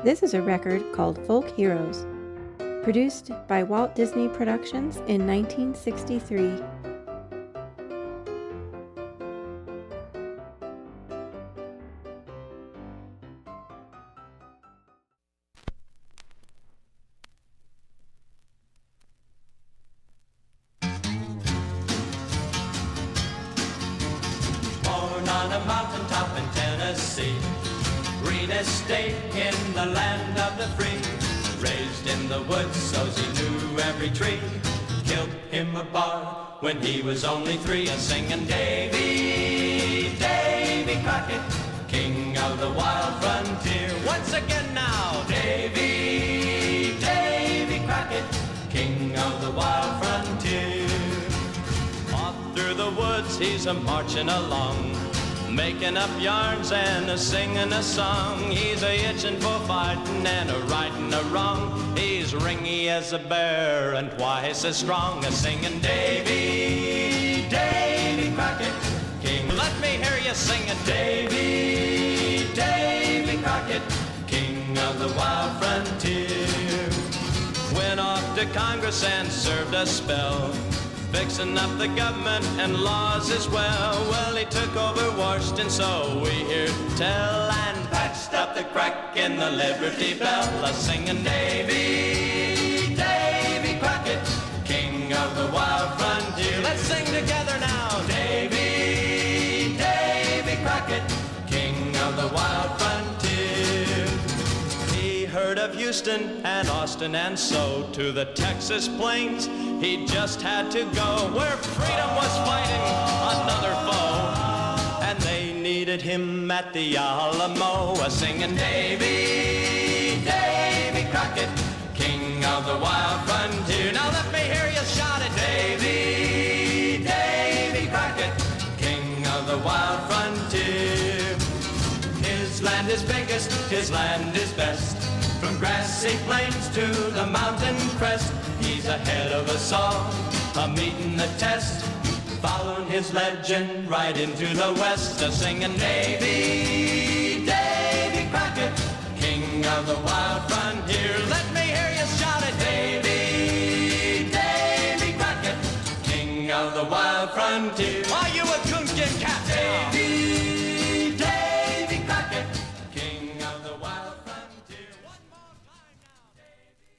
This is a record called Folk Heroes, produced by Walt Disney Productions in 1963. Born on a mountaintop in Tennessee, greenest state in the land of the free. Raised in the woods so he knew every tree. Killed him a bar when he was only 3, and singing Davy, Davy Crockett, king of the wild frontier. Once again now, Davy, Davy Crockett, king of the wild frontier. Off through the woods he's a-marching along, making up yarns and a-singing a song. He's a-itching for fighting and a-righting a wrong. He's ringy as a bear and twice as strong, a-singing Davy, Davy Crockett, king. Let me hear you sing it. Davy, Davy Crockett, king of the wild frontier. Went off to Congress and served a spell, fixing up the government and laws as well. Well, he took over Washington, so we hear tell, and patched up the crack in the Liberty Bell, a-singing Davy, Davy Crockett, king of the wild frontier. Let's sing together now. Davy, Davy Crockett, king of the wild frontier. He heard of Houston and Austin, and so to the Texas plains he just had to go, where freedom was fighting another foe, and they needed him at the Alamo, a-singing Davy, Davy Crockett, king of the wild frontier. Now let me hear you shout it. Davy, Davy Crockett, king of the wild frontier. His land is biggest, his land is best, from grassy plains to the mountain crest. He's ahead of us all, a-meeting the test, following his legend right into the west, a-singing Davy, Davy Crockett, king of the wild frontier. Let me hear you shout it. Davy, Davy Crockett, king of the wild frontier. Are you a coonskin cat? Davy, Davy Crockett, king of the wild frontier. One more time now, Davy.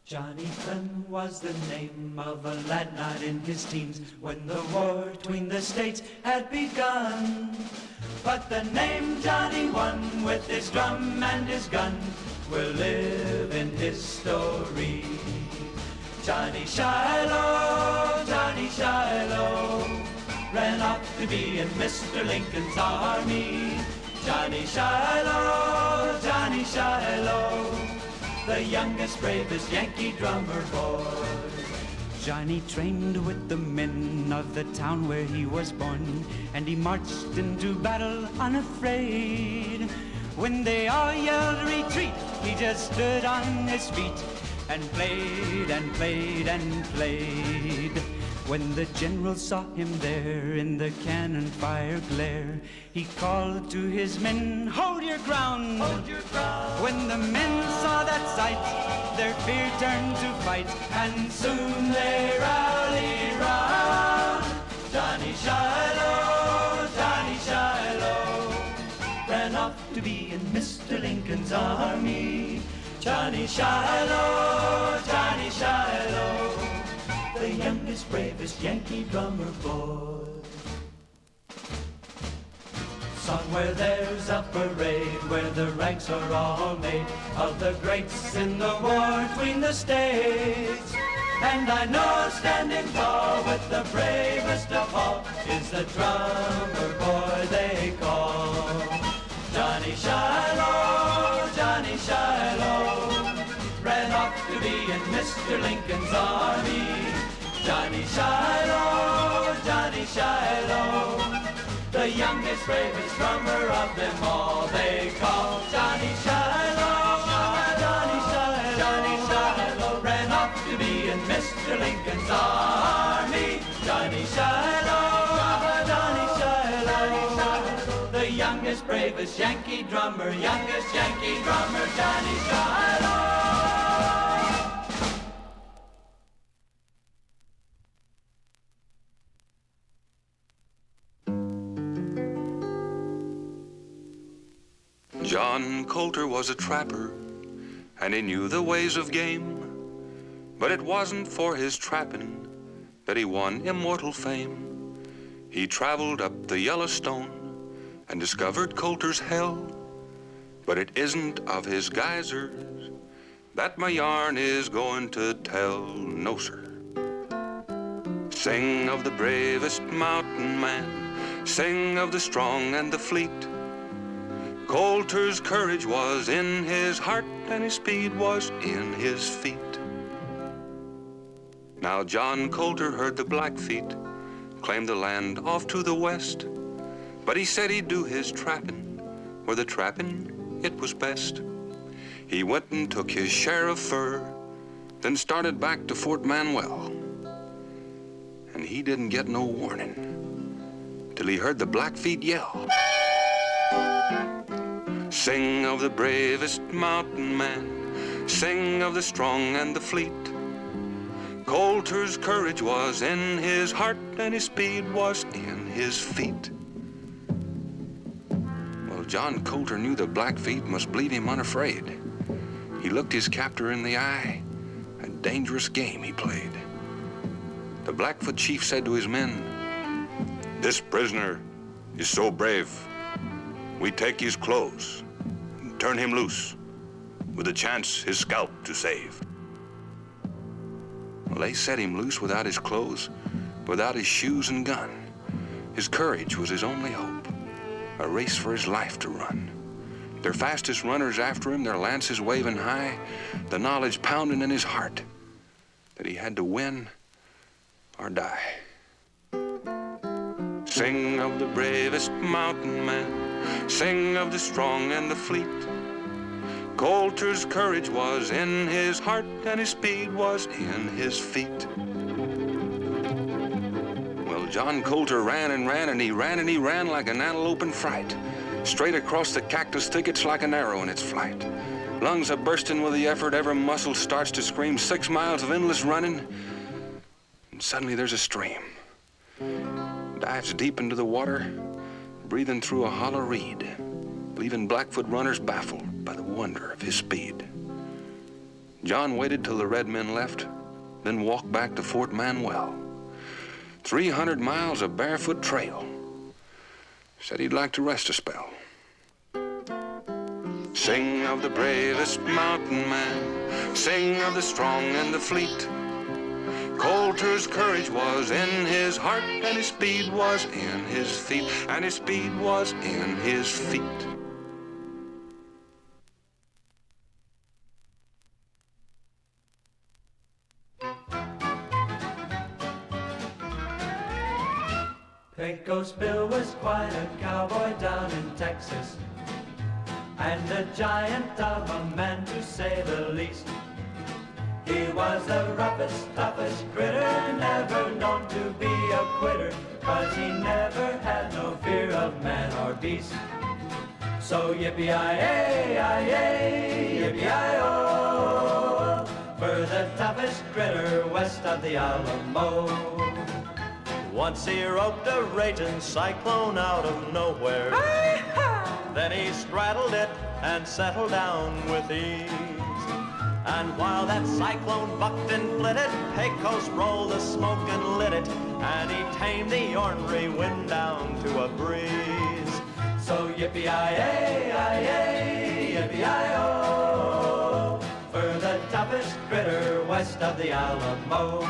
Johnny Flynn was the name of a lad not in his teens when the war between the states had begun. But the name Johnny won with his drum and his gun will live in history. Johnny Shiloh, Johnny Shiloh, ran off to be in Mr. Lincoln's army. Johnny Shiloh, Johnny Shiloh, the youngest, bravest Yankee drummer boy. Johnny trained with the men of the town where he was born, and he marched into battle unafraid. When they all yelled retreat, he just stood on his feet and played and played and played. When the general saw him there in the cannon fire glare, he called to his men, "Hold your ground!" Hold your ground. When the men saw that sight, their fear turned to fight, and soon they rallied round. Johnny Shiloh, Johnny Shiloh, ran off to be in Mr. Lincoln's army. Johnny Shiloh, Johnny Shiloh, the youngest, bravest Yankee drummer boy. Somewhere there's a parade where the ranks are all made of the greats in the war between the states. And I know standing tall with the bravest of all is the drummer boy they call Johnny Shiloh, Johnny Shiloh, ran off to be in Mr. Lincoln's army. Johnny Shiloh, Johnny Shiloh, the youngest, bravest drummer of them all they call Johnny Shiloh, Johnny Shiloh, Johnny Shiloh, ran off to be in Mr. Lincoln's army. Johnny Shiloh. youngest, bravest Yankee drummer, youngest Yankee drummer, Johnny Shiloh. John Colter was a trapper, and he knew the ways of game, but it wasn't for his trapping that he won immortal fame. He traveled up the Yellowstone and discovered Colter's hell, but it isn't of his geysers that my yarn is going to tell, no sir. Sing of the bravest mountain man, sing of the strong and the fleet. Colter's courage was in his heart and his speed was in his feet. Now John Colter heard the Blackfeet claim the land off to the west, but he said he'd do his trapping where the trapping it was best. He went and took his share of fur, then started back to Fort Manuel. And he didn't get no warning till he heard the Blackfeet yell. Sing of the bravest mountain man, sing of the strong and the fleet. Colter's courage was in his heart and his speed was in his feet. Well, John Colter knew the Blackfeet must bleed him unafraid. He looked his captor in the eye, a dangerous game he played. The Blackfoot chief said to his men, "This prisoner is so brave, we take his clothes and turn him loose with a chance his scalp to save." Well, they set him loose without his clothes, without his shoes and gun. His courage was his only hope, a race for his life to run. Their fastest runners after him, their lances waving high, the knowledge pounding in his heart that he had to win or die. Sing of the bravest mountain man, sing of the strong and the fleet. Colter's courage was in his heart and his speed was in his feet. Well, John Colter ran and ran and he ran and he ran like an antelope in fright, straight across the cactus thickets like an arrow in its flight. Lungs are bursting with the effort, every muscle starts to scream, 6 miles of endless running, and suddenly there's a stream. Dives deep into the water, breathing through a hollow reed, leaving Blackfoot runners baffled by the wonder of his speed. John waited till the red men left, then walked back to Fort Manuel. 300 miles of barefoot trail. Said he'd like to rest a spell. Sing of the bravest mountain man, sing of the strong and the fleet. Colter's courage was in his heart and his speed was in his feet, and his speed was in his feet. Pecos Bill was quite a cowboy down in Texas, and a giant of a man to say the least. He was the roughest, toughest critter, never known to be a quitter, 'cause he never had no fear of man or beast. So yippee-yi-yi-yi, yippee-yi-oh, for the toughest critter west of the Alamo. Once he roped a raging cyclone out of nowhere. Then he straddled it and settled down with ease. And while that cyclone bucked and flitted, Pecos rolled the smoke and lit it, and he tamed the ornery wind down to a breeze. So yippee-yi-yi-yi, yippee-yi-oh, for the toughest critter west of the Alamo.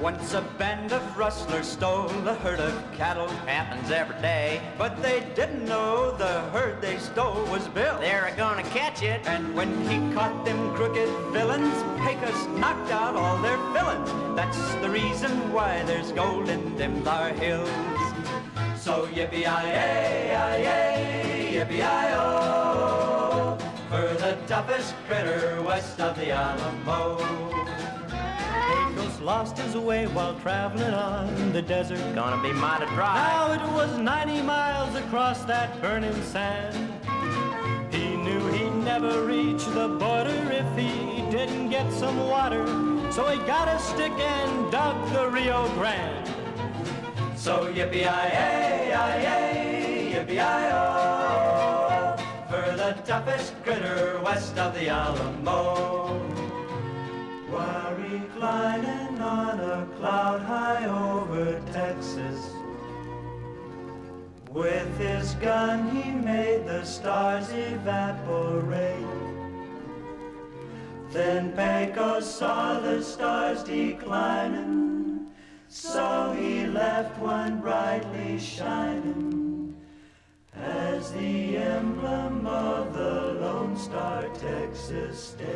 Once a band of rustlers stole a herd of cattle. Happens every day. But they didn't know the herd they stole was Bill. They're gonna catch it. And when he caught them crooked villains, Pecos knocked out all their villains. That's the reason why there's gold in them thar hills. So yippee-yi-yi-yi, yippee-yi-oh, for the toughest critter west of the Alamo. Pecos lost his way while traveling on the desert. Gonna be mighty dry. Now it was 90 miles across that burning sand. He knew he'd never reach the border if he didn't get some water. So he got a stick and dug the Rio Grande. So yippee-yi-yi, yippee-yi-oh, for the toughest critter west of the Alamo. While reclining on a cloud high over Texas, with his gun he made the stars evaporate. Then Pecos saw the stars declining, so he left one brightly shining as the emblem of the Lone Star Texas state.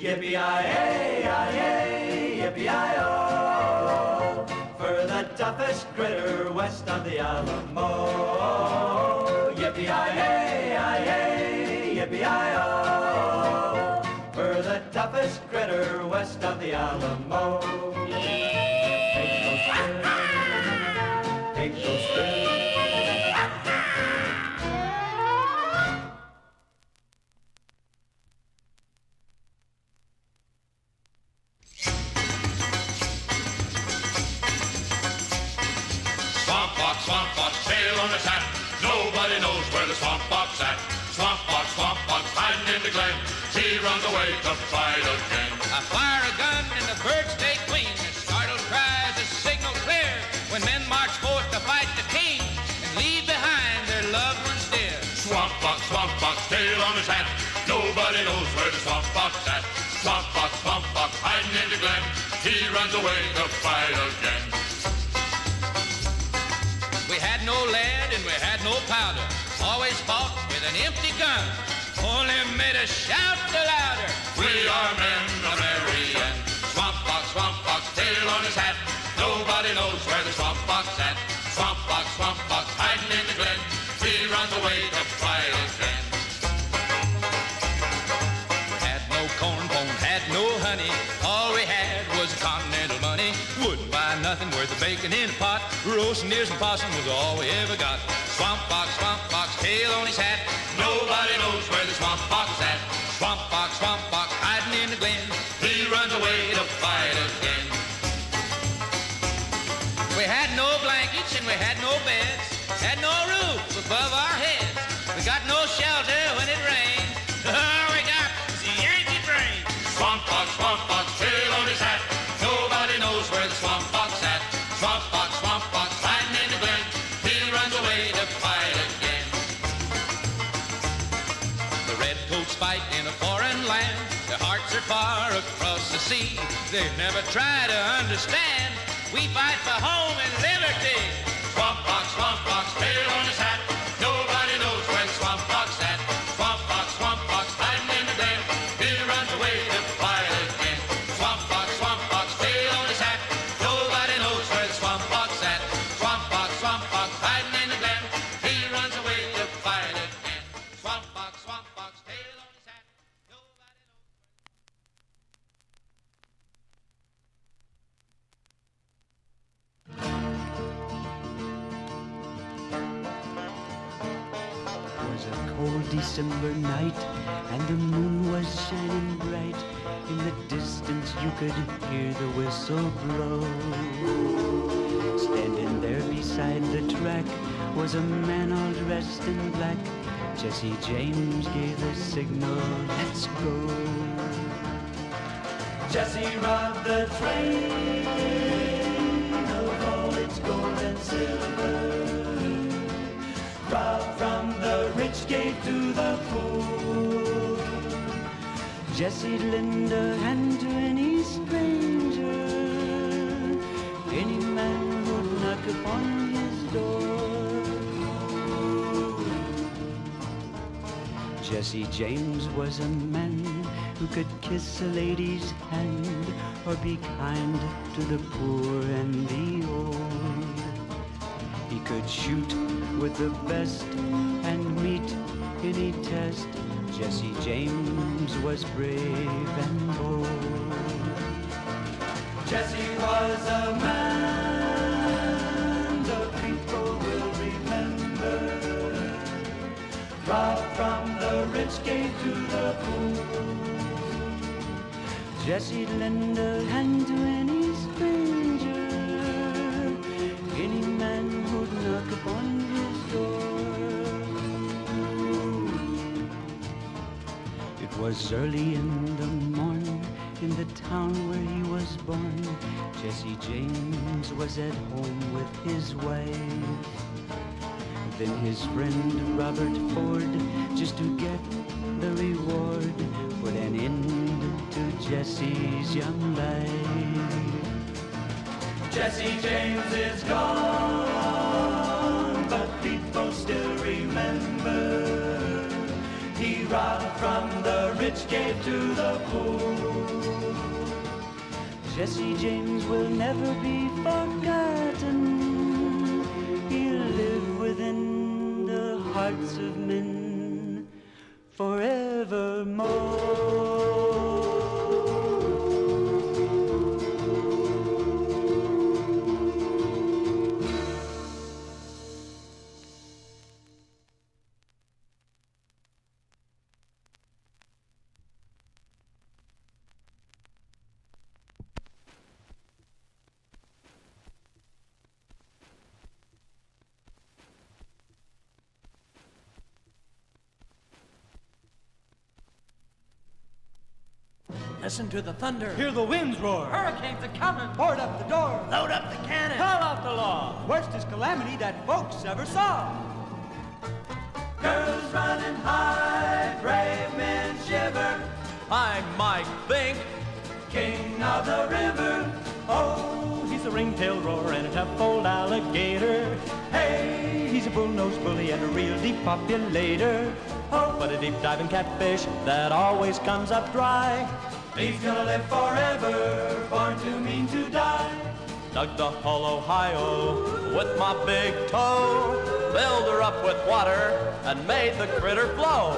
Yippee-yi-yi, yippee-yi-oh, for the toughest critter west of the Alamo. Yippee-yi-yi, yippee-yi-oh, for the toughest critter west of the Alamo. Take those pills, take those pills. Swamp fox, tail on his hat. Nobody knows where the swamp fox at. Swamp fox, hiding in the glen. He runs away to fight again. I fire a gun and the birds stay clean. The startled cries, the signal clear. When men march forth to fight the king and leave behind their loved ones dear. Swamp fox, tail on his hat. Nobody knows where the swamp fox at. Swamp fox, hiding in the glen. He runs away to fight again. We had no lead and we had no powder. Always fought with an empty gun. Only made us shout the louder. We are men of merry end. Swamp fox, tail on his hat. Nobody knows where the swamp fox at. Swamp fox, hiding in the glen. He runs away to fight again. We had no corn pone, had no honey. All we had was continental money. Wouldn't buy nothing worth of bacon in a pot. Roasting ears and possum was all we ever got. Swamp fox, tail on his hat. Nobody knows where the swamp fox at. Swamp fox, hiding in the glen. He runs away to fight again. We had no blankets and we had no beds. Had no roof above our heads. We got no shelter when it rained. All we got was the Yankee train. Swamp fox, tail on his hat. Nobody knows where the swamp fox at. Swamp fox, hiding in the glen. He runs away to fight again. The redcoats fight in a foreign land. Their hearts are far across the sea. They never try to understand. We fight for home and liberty. Swamp fox, tail on his hat. Nobody knows where the swamp fox at. Swamp fox, hiding in the glen. He runs away to fight again. Swamp fox, tail on his hat. Nobody knows where the swamp fox at. Swamp fox, hiding in the glen. He runs away to fight again. Swamp fox, tail on his hat. Nobody knows. It was a cold December night, and the moon was shining bright. In the distance you could hear the whistle blow. Standing there beside the track was a man all dressed in black. Jesse James gave the signal, let's go. Jesse robbed the train of all its gold and silver. Robbed from the rich gave to the poor. Jesse lend a hand to any stranger, any man who'd knock upon his door. Jesse James was a man who could kiss a lady's hand or be kind to the poor and the old. He could shoot with the best and meet any test. Jesse James was brave and bold. Jesse was a man the people will remember. Robbed from the rich gate to the poor. Jesse'd lend a hand to any stranger, any man who'd knock upon his door. It was early in the morning in the town where he was born. Jesse James was at home with his wife. Then his friend Robert Ford, just to get the reward, put an end to Jesse's young life. Jesse James is gone, but people still remember. He robbed from the rich, gave to the poor. Jesse James will never be forgotten. He'll live within the hearts of men forevermore. Listen to the thunder. Hear the winds roar. Hurricanes are coming. Board up the door. Load up the cannon. Call out the law. Worstest calamity that folks ever saw. Girls running high, brave men shiver. I'm Mike Fink, King of the river. Oh, he's a ringtail roar and a tough old alligator. Hey, he's a bull-nosed bully and a real depopulator. Oh, but a deep-diving catfish that always comes up dry. He's gonna live forever, born too mean to die. dug the whole Ohio with my big toe, filled her up with water and made the critter flow.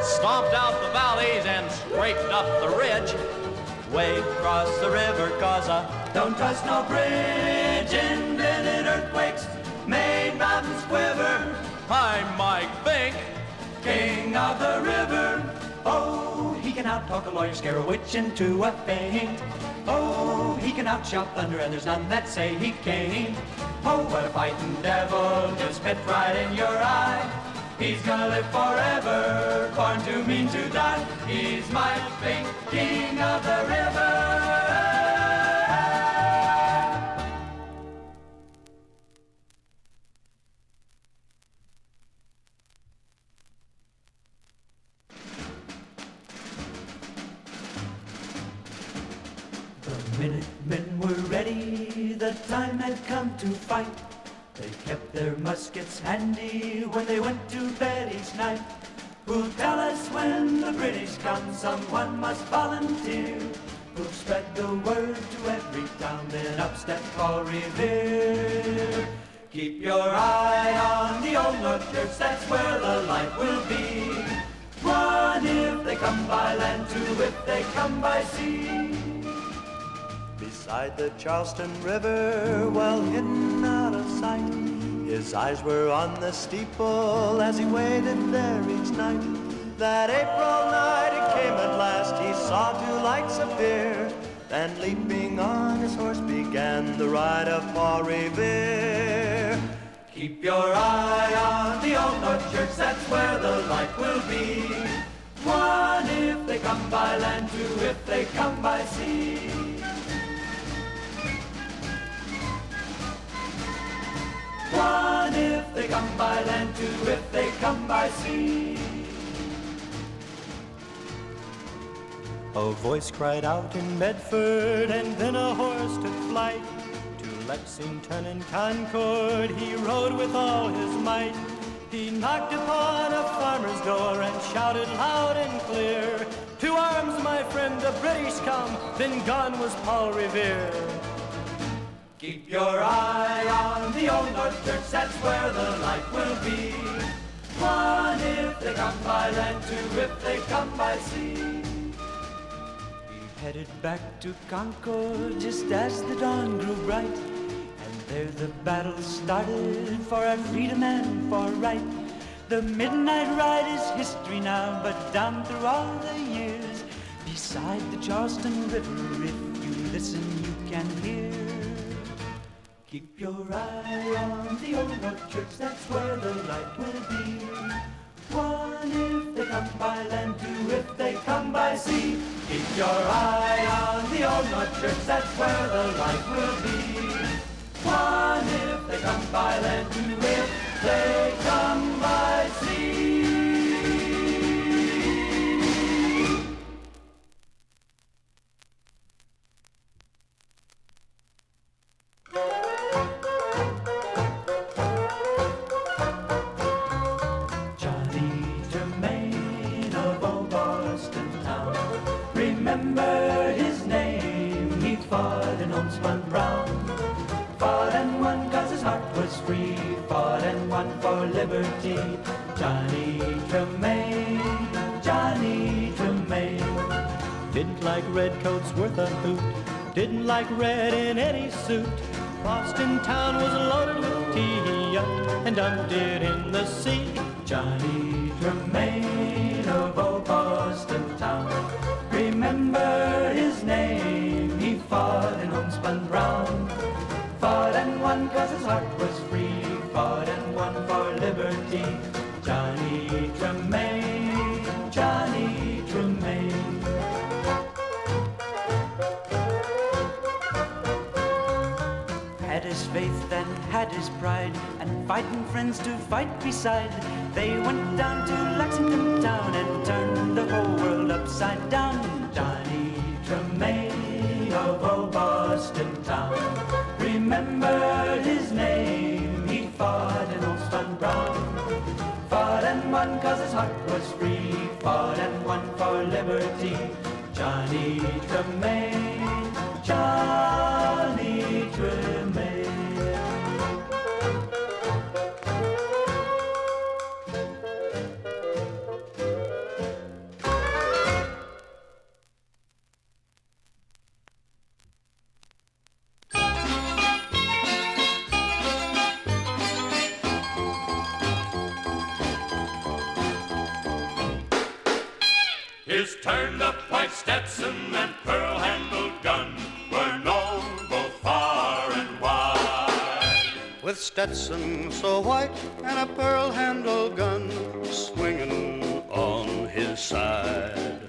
Stomped out the valleys and scraped up the ridge, wade across the river 'cause I don't trust no bridge. Invented earthquakes, made mountains quiver. I'm Mike Fink, king of the river. Oh, he can out-talk a lawyer, scare a witch into a faint. Oh, he can out-shout thunder, and there's none that say he can't. Oh, what a fighting devil, just spit right in your eye. He's gonna live forever, born too mean to die. He's Mike Fink, king of the river. Minutemen were ready, the time had come to fight. They kept their muskets handy when they went to bed each night. Who'll tell us when the British come? Someone must volunteer. Who'll spread the word to every town, then up step Paul Revere. Keep your eye on the old North Church, that's where the light will be. One if they come by land, two if they come by sea. beside the Charleston River, well hidden out of sight. His eyes were on the steeple as he waited there each night. That April night it came at last, he saw two lights appear. Then leaping on his horse began the ride of Paul Revere. Keep your eye on the old North Church, that's where the light will be. One if they come by land, two if they come by sea. One if they come by land, two if they come by sea. A voice cried out in Medford, and then a horse took flight. To Lexington and Concord he rode with all his might. He knocked upon a farmer's door and shouted loud and clear, "To arms, my friend, the British come!" Then gone was Paul Revere. Keep your eye on the old North Church, that's where the light will be. One if they come by land, two if they come by sea. He headed back to Concord just as the dawn grew bright. And there the battle started for our freedom and for right. The midnight ride is history now, but down through all the years, beside the Charleston River, if you listen, you can hear. Keep your eye on the old North Church, that's where the light will be. One if they come by land, two if they come by sea. Keep your eye on the old North Church, that's where the light will be. One if they come by land, two if they come by sea. Johnny Tremain of old Boston town, remember his name, he fought in homespun brown. Fought and won 'cause his heart was free, fought and won for liberty. Johnny Tremain, Johnny Tremain. Didn't like red coats worth a hoot, didn't like red in any suit. Boston town was loaded with tea, he upped and dumped it in the sea. Johnny Tremain of old Boston town, remember his name, he fought in homespun brown. Fought and won 'cause his heart was free, fought and won for liberty. Johnny Tremain, Johnny Tremain. Had his faith and had his pride, and fighting friends to fight beside. They went down to Lexington town and turned the whole world upside down. Johnny Tremain of old Boston town, remember his name, he fought in homespun brown. Fought and won 'cause his heart was free, fought and won for liberty. Johnny Tremain, Johnny Tremain. His turned-up white Stetson and pearl-handled gun were known both far and wide. With Stetson so white and a pearl-handled gun swinging on his side.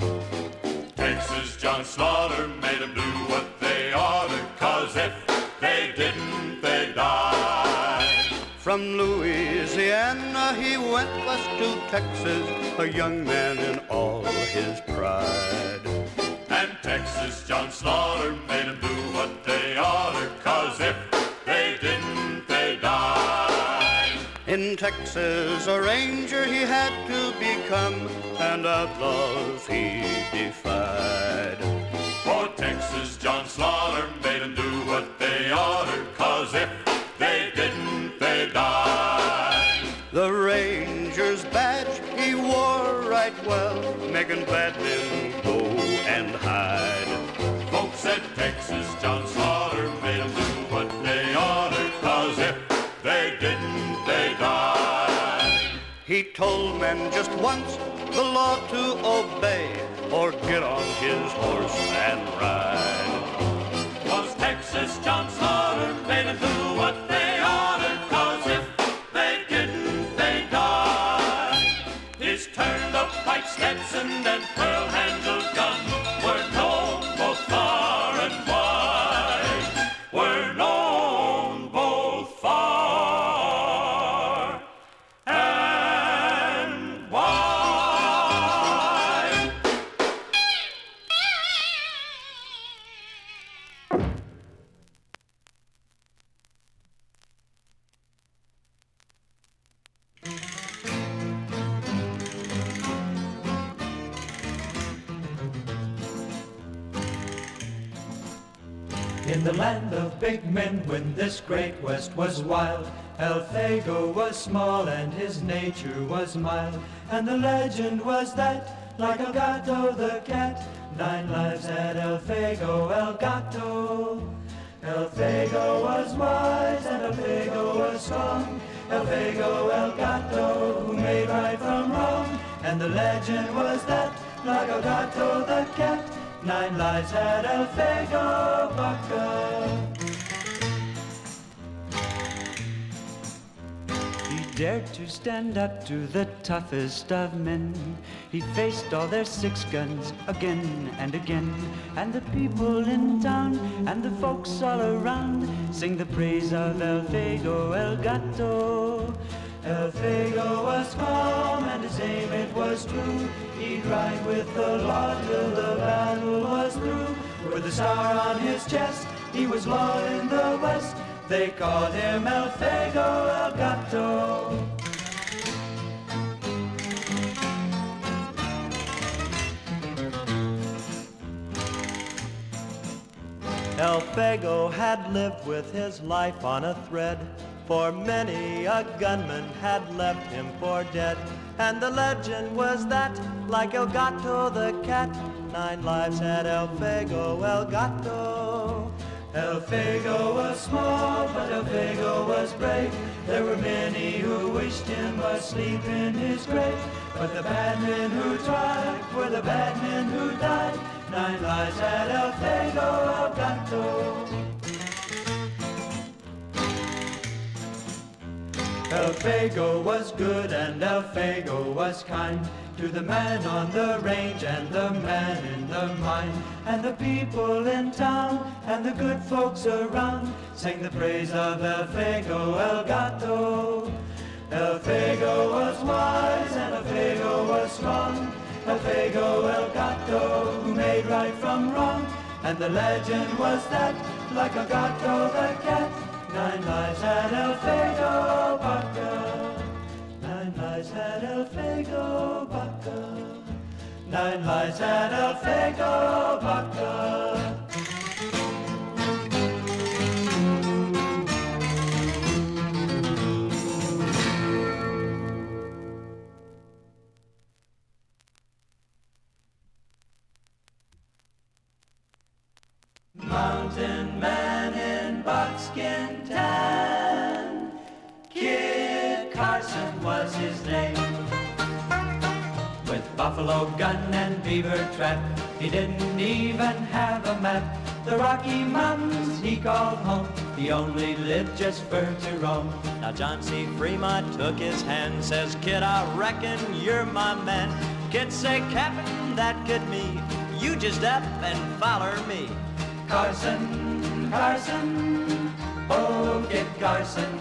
Texas John Slaughter made 'em do what they oughter, 'cause if they didn't, they died. From Louisiana he went west to Texas, a young man in all his pride. And Texas John Slaughter made 'em do what they oughter, 'cause if they didn't, they died. In Texas a ranger he had to become, and outlaws he defied. For Texas John Slaughter made 'em do what they oughter, 'cause if they didn't, they died. The ranger's badge he wore right well, making bad men go and hide. Folks said Texas John Slaughter made 'em do what they oughter, 'cause if they didn't, they died. He told men just once the law to obey, or get on his horse and ride. Was Texas John Slaughter made 'em do what they oughter, 'cause if they didn't, they died. His turned-up white Stetson and pearl-handled gun were known both far and wide, were known both far and wide. In the land of big men, when this great west was wild, Elfego was small and his nature was mild. And the legend was that, like Elgato the cat, 9 lives at Elfego, El Gato. Elfego was wise and Elfego was strong. Elfego, El Gato, who made right from wrong. And the legend was that, like El Gato the cat, 9 lives had Elfego, Baca. He dared to stand up to the toughest of men. He faced all their 6 guns again and again. And the people in town and the folks all around sing the praise of Elfego, El Gato. Elfego was calm and his aim it was true. He'd ride with the law till the battle was through. With the star on his chest, he was law in the west. They called him Elfego, El Gato. Elfego had lived with his life on a thread, for many a gunman had left him for dead. And the legend was that, like El Gato the cat, 9 lives had Elfego, El Gato. Elfego was small, but Elfego was brave. There were many who wished him asleep in his grave. But the bad men who tried were the bad men who died. 9 lives had Elfego, El Gato. Elfego was good and Elfego was kind to the man on the range and the man in the mine. And the people in town and the good folks around sang the praise of Elfego, El Gato. Elfego was wise and Elfego was strong. Elfego, El Gato, who made right from wrong. And the legend was that, like El Gato the cat, 9 lives had Elfego, Baca. 9 lives had Elfego, Baca. 9 lives had Elfego, Baca. Mountain man in buckskin tan, Kid Carson was his name. With buffalo gun and beaver trap, he didn't even have a map. The Rocky Mountains he called home, he only lived just for to roam. Now John C. Fremont took his hand, says, Kid, I reckon you're my man. Kid say, Captain, that could me, you just up and follow me. Carson, Carson, oh Kid Carson,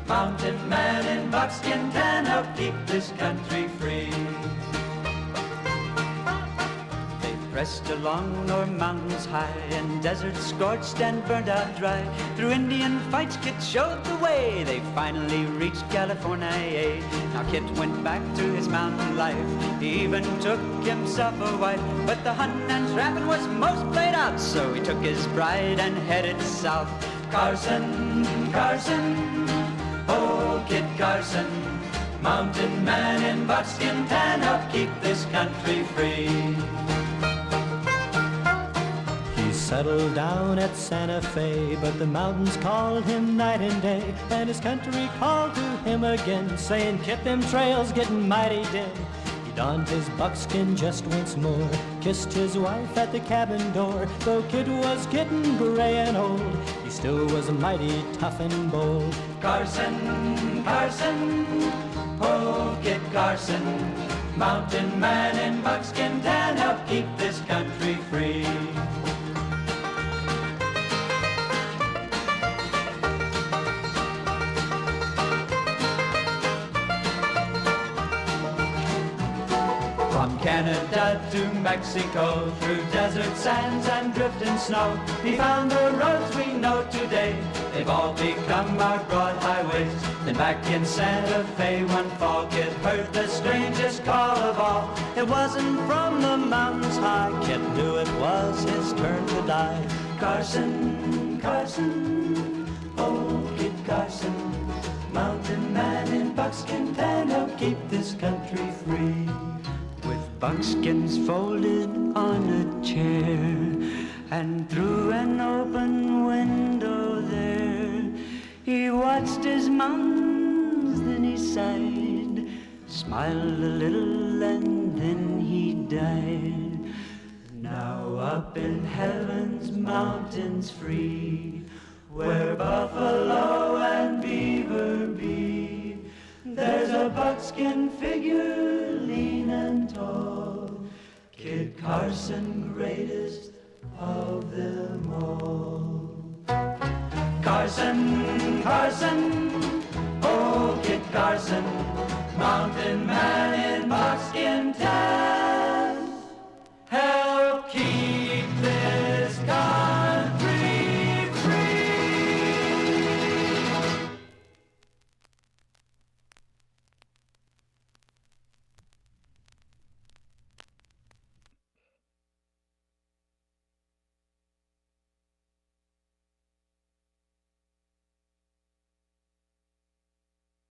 mountain man in buckskin tan, help keep this country free. They pressed along o'er mountains high and deserts scorched and burned out dry. Through Indian fights Kit showed the way, they finally reached California. Now Kit went back to his mountain life, he even took himself a wife. But the hunting and trapping was most played out, so he took his bride and headed south. Carson, Carson, oh Kit Carson, mountain man in buckskin tan, help keep this country free. He settled down at Santa Fe, but the mountains called him night and day, and his country called to him again, saying, Kit, them trails getting mighty dim. He donned his buckskin just once more, kissed his wife at the cabin door. Though Kit was getting gray and old, he still was mighty tough and bold. Carson, Carson, oh Kit Carson, mountain man in buckskin tan, help keep this country free. From Canada to Mexico, through desert sands and drifting snow, he found the roads we know today. They've all become our broad highways. Then back in Santa Fe one fall, Kit heard the strangest call of all. It wasn't from the mountains high, Kit knew it was his turn to die. Carson, Carson, oh Kit Carson, mountain man in buckskin tan, help keep this country free. With buckskins folded on a chair, and through an open window there, he watched his mountains, then he sighed, smiled a little, and then he died. Now up in heaven's mountains free, where buffalo and beaver be, there's a buckskin figure, lean and tall, Kid Carson, greatest of them all. Carson, Carson, oh Kid Carson, mountain man in buckskin town.